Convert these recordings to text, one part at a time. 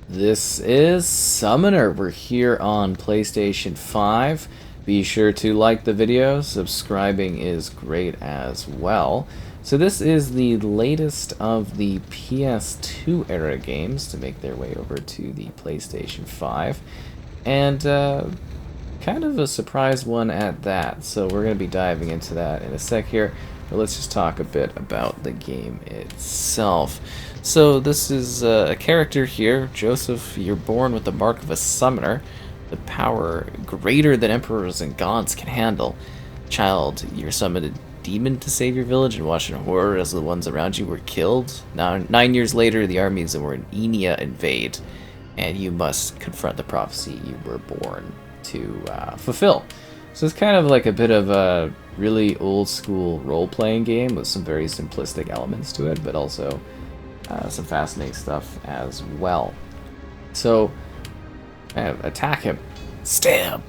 This is Summoner. We're here on PlayStation 5. Be sure to like the video. Subscribing is great as well. So this is the latest of the PS2 era games to make their way over to the PlayStation 5. And kind of a surprise one at that. So we're going to be diving into that in a sec here. But let's just talk a bit about the game itself. So this is a character here, Joseph. You're born with the mark of a summoner, the power greater than emperors and gods can handle. Child, you're summoned a demon to save your village and watch in horror as the ones around you were killed. Now, 9 years later, the armies of Orenia invade, and you must confront the prophecy you were born to fulfill. So it's kind of like a bit of a really old school role-playing game with some very simplistic elements to it, but also some fascinating stuff as well. So, attack him. Stab!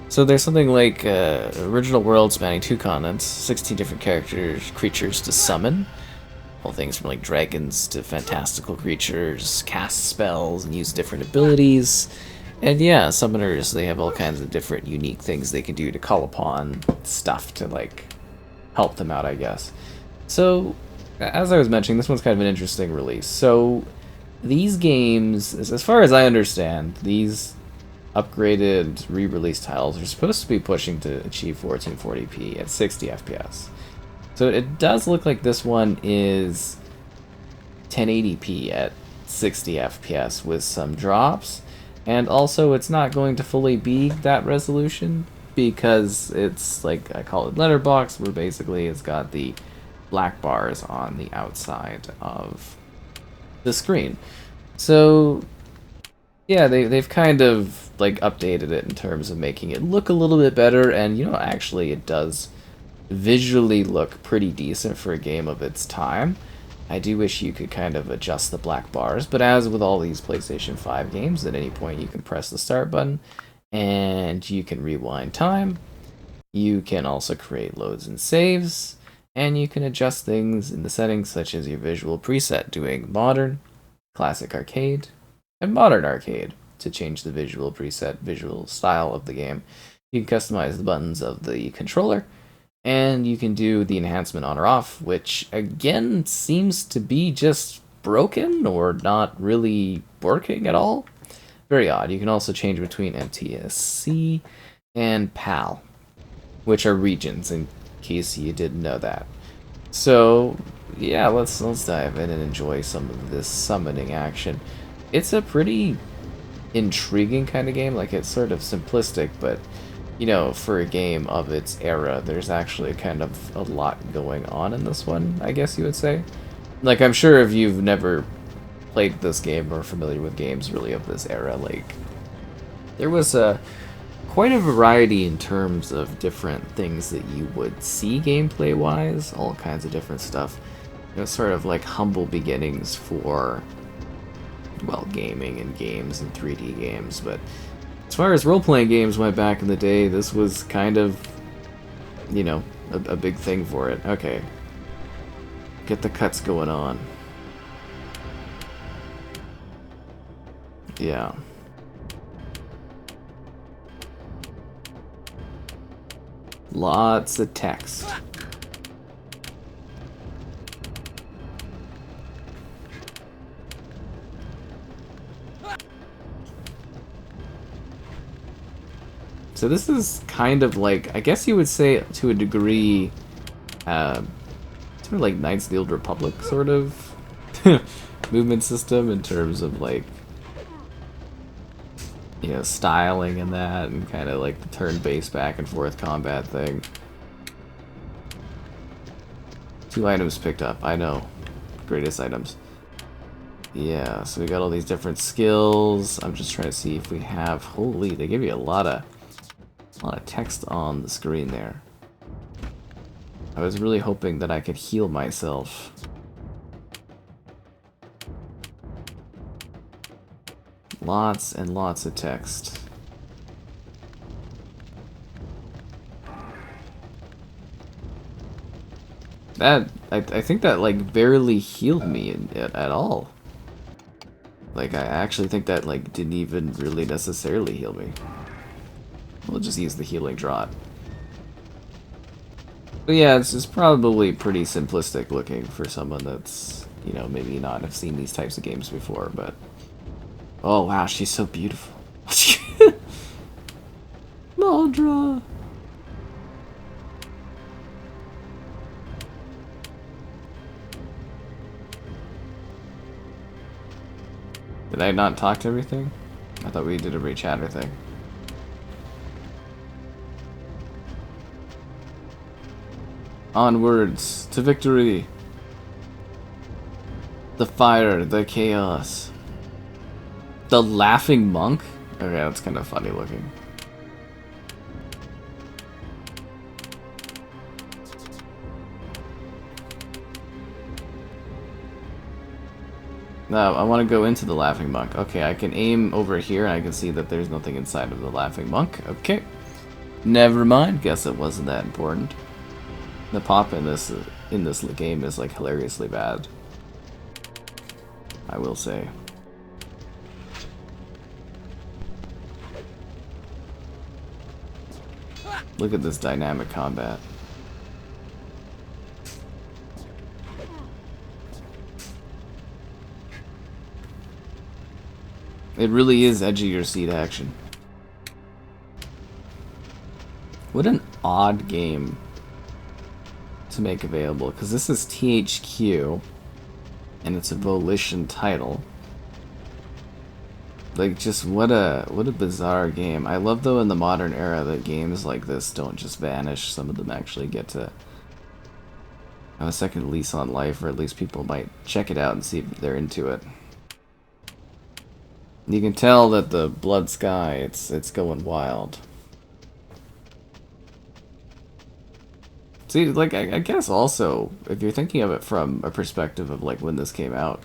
So there's something like original world spanning 2 continents, 16 different creatures to summon. All things from like dragons to fantastical creatures, cast spells and use different abilities. And yeah, summoners, they have all kinds of different unique things they can do to call upon stuff to like help them out, I guess. So, as I was mentioning, this one's kind of an interesting release. So, these games, as far as I understand, these upgraded re-release titles are supposed to be pushing to achieve 1440p at 60 FPS. So it does look like this one is 1080p at 60 FPS with some drops. And also, it's not going to fully be that resolution because it's like, I call it letterbox, where basically it's got the black bars on the outside of the screen. So, yeah, they've kind of like updated it in terms of making it look a little bit better, and you know, actually it does visually look pretty decent for a game of its time. I do wish you could kind of adjust the black bars, but as with all these PlayStation 5 games, at any point you can press the start button and you can rewind time. You can also create loads and saves, and you can adjust things in the settings such as your visual preset, doing modern, classic arcade, and modern arcade to change the visual preset, visual style of the game. You can customize the buttons of the controller, and you can do the enhancement on or off, which again seems to be just broken or not really working at all. Very odd. You can also change between MTSC and PAL, which are regions, in case you didn't know that. So yeah, let's dive in and enjoy some of this summoning action. It's a pretty intriguing kind of game. Like, it's sort of simplistic, but you know, for a game of its era, there's actually kind of a lot going on in this one, I guess you would say. Like, I'm sure if you've never played this game or familiar with games really of this era, like, there was quite a variety in terms of different things that you would see gameplay-wise, all kinds of different stuff. You know, sort of like humble beginnings for, well, gaming and games and 3D games, but as far as role-playing games went back in the day, this was kind of, you know, a big thing for it. Okay. Get the cuts going on. Yeah. Lots of text. So this is kind of like, I guess you would say to a degree, sort of like Knights of the Old Republic sort of movement system in terms of like, you know, styling and that, and kind of like the turn-based back and forth combat thing. 2 items picked up, I know. Greatest items. Yeah, so we got all these different skills. I'm just trying to see if we have, holy, they give you a lot of text on the screen there. I was really hoping that I could heal myself. Lots and lots of text. That, I think that like barely healed me at all. Like, I actually think that, like, didn't even really necessarily heal me. We'll just use the healing draught. But yeah, it's probably pretty simplistic looking for someone that's, you know, maybe not have seen these types of games before, but... Oh, wow, she's so beautiful. Maldra! Did I not talk to everything? I thought we did a re-chatter thing. Onwards to victory. The fire, the chaos. The laughing monk? Okay, that's kind of funny looking. No, I want to go into the laughing monk. Okay, I can aim over here and I can see that there's nothing inside of the laughing monk. Okay. Never mind. Guess it wasn't that important. The pop in this game is like hilariously bad, I will say. Look at this dynamic combat. It really is edge of your seat action. What an odd game to make available, because this is THQ and it's a Volition title. Like, just what a bizarre game. I love, though, in the modern era that games like this don't just vanish. Some of them actually get to have a second lease on life, or at least people might check it out and see if they're into it. You can tell that the Blood Sky, it's going wild. See, like, I guess also, if you're thinking of it from a perspective of, like, when this came out,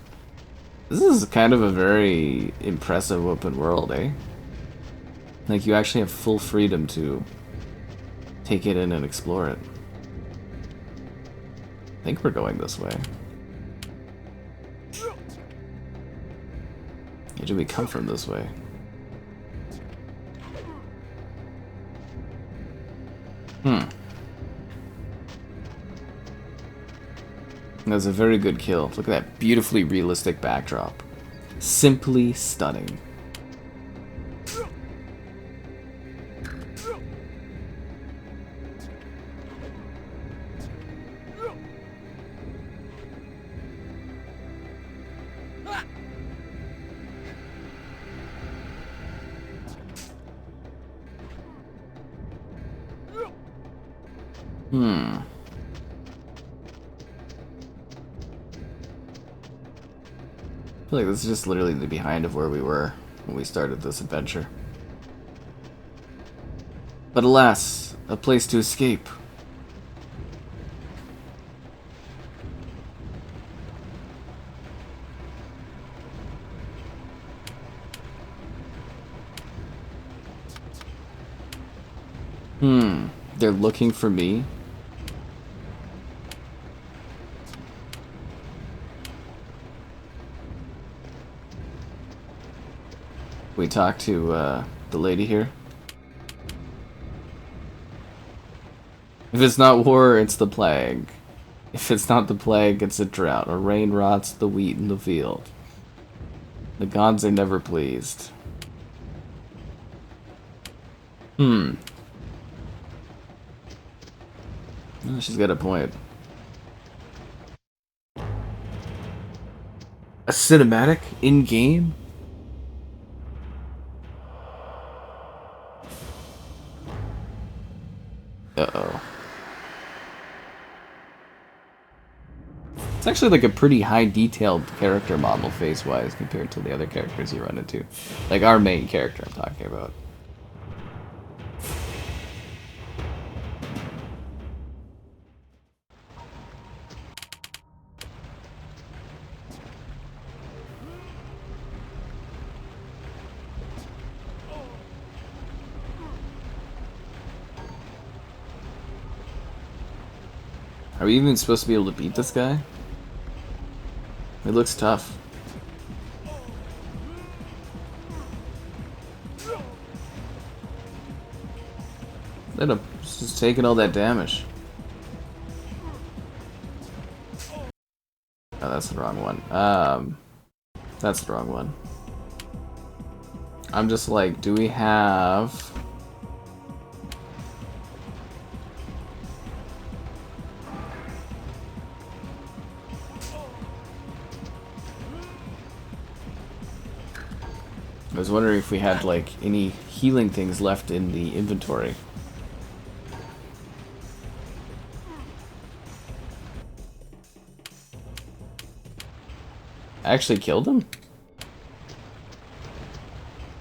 this is kind of a very impressive open world, eh? Like, you actually have full freedom to take it in and explore it. I think we're going this way. Or did we come from this way? That's a very good kill. Look at that beautifully realistic backdrop. Simply stunning. I feel like this is just literally the behind of where we were when we started this adventure. But alas, a place to escape. They're looking for me. We talk to the lady here. If it's not war, it's the plague. If it's not the plague, it's a drought, or rain rots the wheat in the field. The gods are never pleased. Oh, she's got a point. A cinematic in-game? Uh-oh. It's actually like a pretty high detailed character model face-wise compared to the other characters you run into. Like our main character I'm talking about. Are we even supposed to be able to beat this guy? It looks tough. Then I'm just taking all that damage. Oh, that's the wrong one. That's the wrong one. I'm just like, do we have... I was wondering if we had like any healing things left in the inventory. I actually killed him?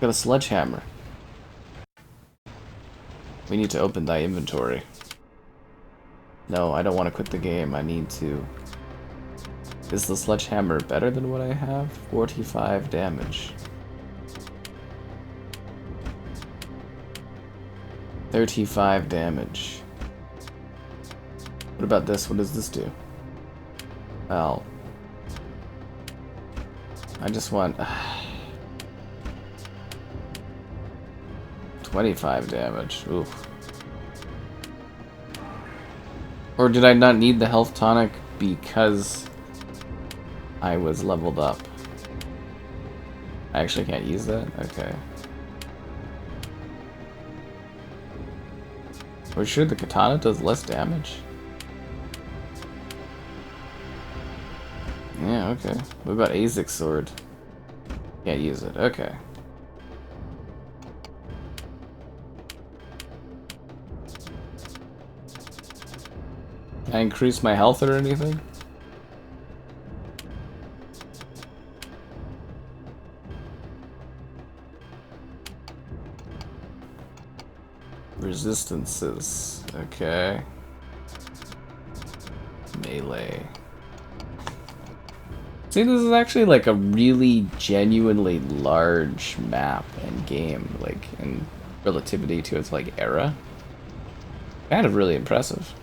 Got a sledgehammer. We need to open thy inventory. No, I don't want to quit the game. I need to... Is the sledgehammer better than what I have? 45 damage. 35 damage. What about this? What does this do? Well... I just want... 25 damage. Oof. Or did I not need the health tonic because I was leveled up? I actually can't use that? Okay. Are we sure the katana does less damage? Yeah, okay. What about Azek's sword? Can't use it. Okay. Can I increase my health or anything? Resistances. Okay. Melee. See, this is actually like a really genuinely large map and game, like in relativity to its like era. Kind of really impressive.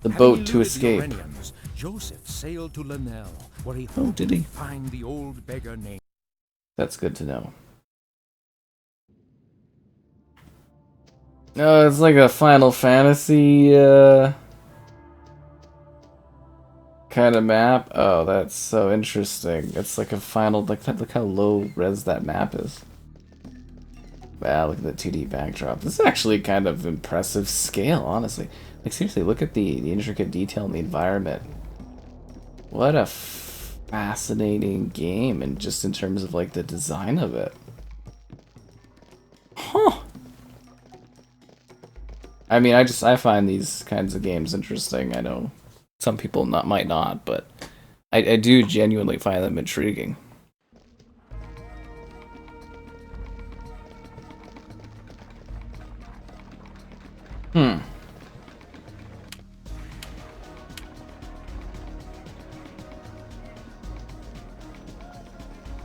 The boat to escape. Orenians, Joseph sailed to Lanel, where he Oh, did he? find the old beggar named. That's good to know. No, it's like a Final Fantasy kind of map. Oh, that's so interesting. It's like a final, like that. Look how low res that map is. Wow, look at the 2D backdrop. This is actually kind of impressive scale, honestly. Like seriously, look at the intricate detail in the environment. What a fascinating game, and just in terms of like the design of it. Huh. I mean, I find these kinds of games interesting. I know some people might not, but I do genuinely find them intriguing. Hmm.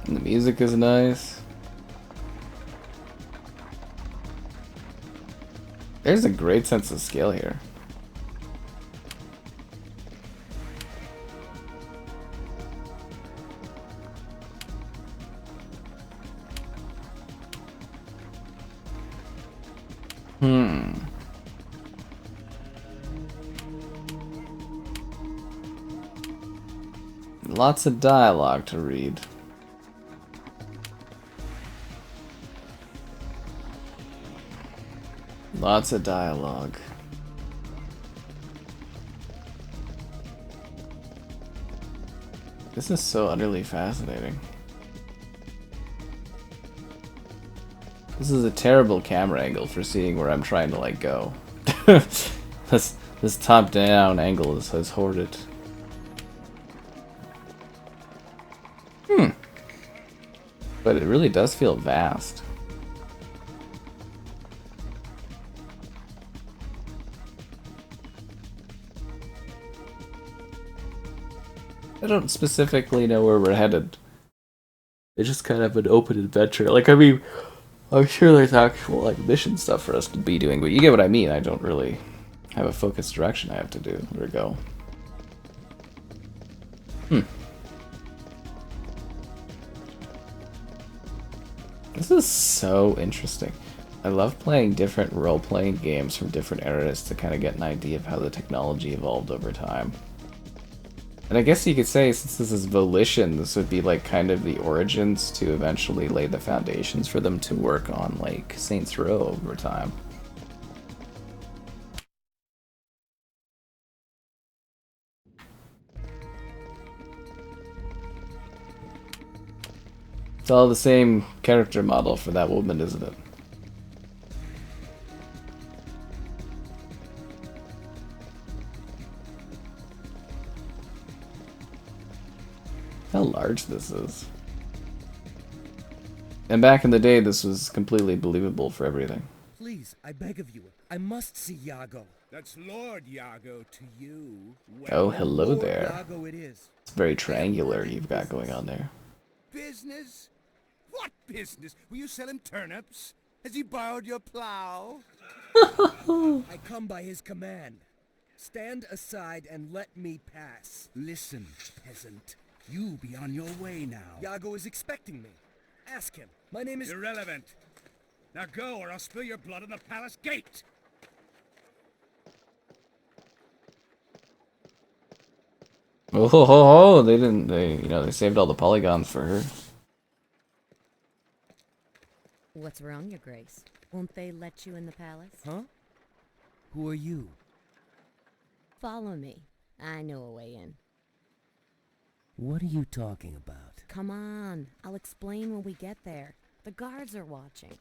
And the music is nice. There's a great sense of scale here. Lots of dialogue to read. Lots of dialogue. This is so utterly fascinating. This is a terrible camera angle for seeing where I'm trying to like go. This top-down angle is horrid. But it really does feel vast. I don't specifically know where we're headed. It's just kind of an open adventure. Like, I mean, I'm sure there's actual like mission stuff for us to be doing, but you get what I mean. I don't really have a focused direction I have to do or go. This is so interesting. I love playing different role-playing games from different eras to kind of get an idea of how the technology evolved over time. And I guess you could say, since this is Volition, this would be like kind of the origins to eventually lay the foundations for them to work on like Saints Row over time. It's all the same character model for that woman, isn't it? How large this is. And back in the day, this was completely believable for everything. Please, I beg of you, I must see Iago. That's Lord Iago to you. Oh, hello Lord there. Iago it is. It's very triangular you've got going on there. Business? What business? Will you sell him turnips? Has he borrowed your plow? I come by his command. Stand aside and let me pass. Listen, peasant. You be on your way now. Iago is expecting me. Ask him. My name is... Irrelevant. Now go or I'll spill your blood on the palace gate. Oh, ho, ho, ho. They saved all the polygons for her. What's wrong, Your Grace? Won't they let you in the palace? Huh? Who are you? Follow me. I know a way in. What are you talking about? Come on. I'll explain when we get there. The guards are watching.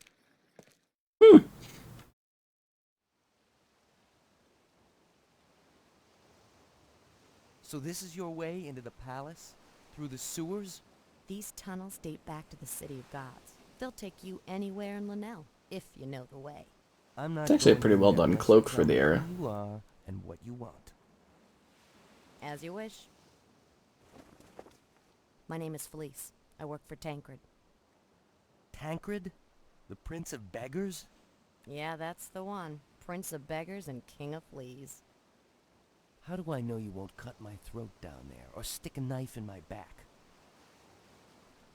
So this is your way into the palace? Through the sewers? These tunnels date back to the City of Gods. They'll take you anywhere in Linnell, if you know the way. I'm not. It's actually a going pretty in well there done unless cloak you for tell the me era. who you are and what you want. As you wish. My name is Felice. I work for Tancred. Tancred? The Prince of Beggars? Yeah, that's the one. Prince of Beggars and King of Fleas. How do I know you won't cut my throat down there or stick a knife in my back?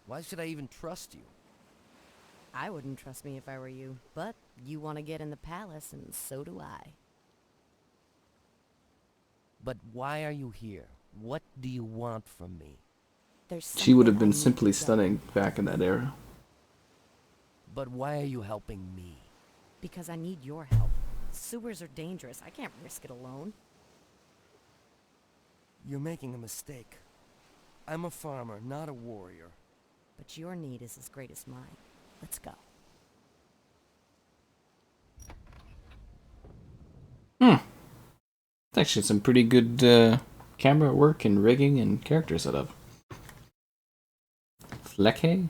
Why should I even trust you? I wouldn't trust me if I were you, but you want to get in the palace, and so do I. But why are you here? What do you want from me? There's She would have something I been need simply done. stunning back in that era. But why are you helping me? Because I need your help. Sewers are dangerous. I can't risk it alone. You're making a mistake. I'm a farmer, not a warrior. But your need is as great as mine. Let's go. It's actually some pretty good camera work and rigging and character setup. Flekke?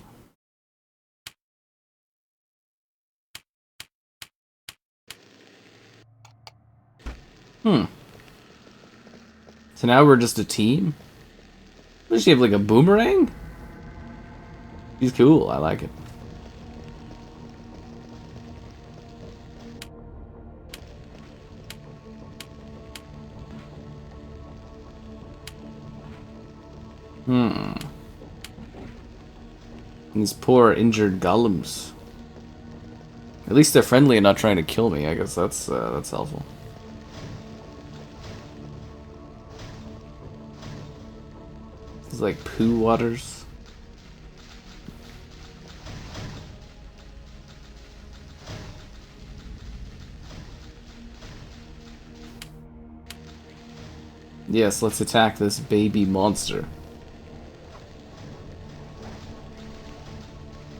So now we're just a team? Does she have like a boomerang? He's cool, I like it. These poor injured golems. At least they're friendly and not trying to kill me. I guess that's helpful. It's like poo waters. Yes, let's attack this baby monster.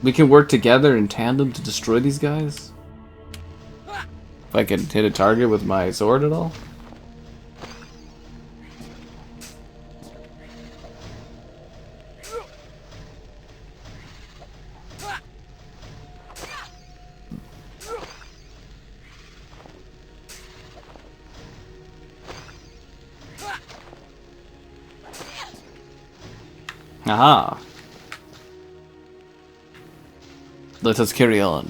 We can work together in tandem to destroy these guys? If I can hit a target with my sword at all? Aha! Let us carry on.